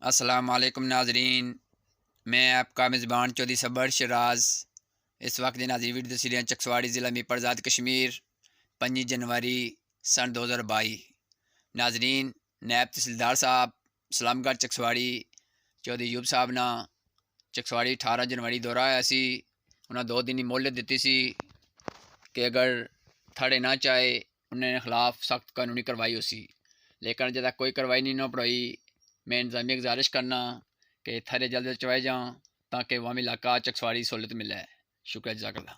السلام علیکم ناظرین، میں آپ کا میزبان چودھری صبر شراز اس وقت ناظرین ویڈیو تصویریں چکسواڑی ضلع میں پرزاد کشمیر 5 جنوری سن 2022۔ ناظرین، نائب تحصیلدار صاحب سلام گڑھ چکسواڑی چودھری ایوب صاحب نے چکسواڑی 18 جنوری دورہ آیا سی۔ انہیں 2 دن کی مہلت دیتی سی کہ اگر تھڑے نہ چاہے انہیں خلاف سخت قانونی کارروائی ہو سی، لیکن جب تک کوئی کارروائی نہیں نہ پڑائی، میں انتظامیہ گزارش کرنا کہ تھرے جلد چوائے جاؤں تاکہ عوامی علاقہ چکسواڑی سہولت ملے۔ شکریہ، جزاک اللہ۔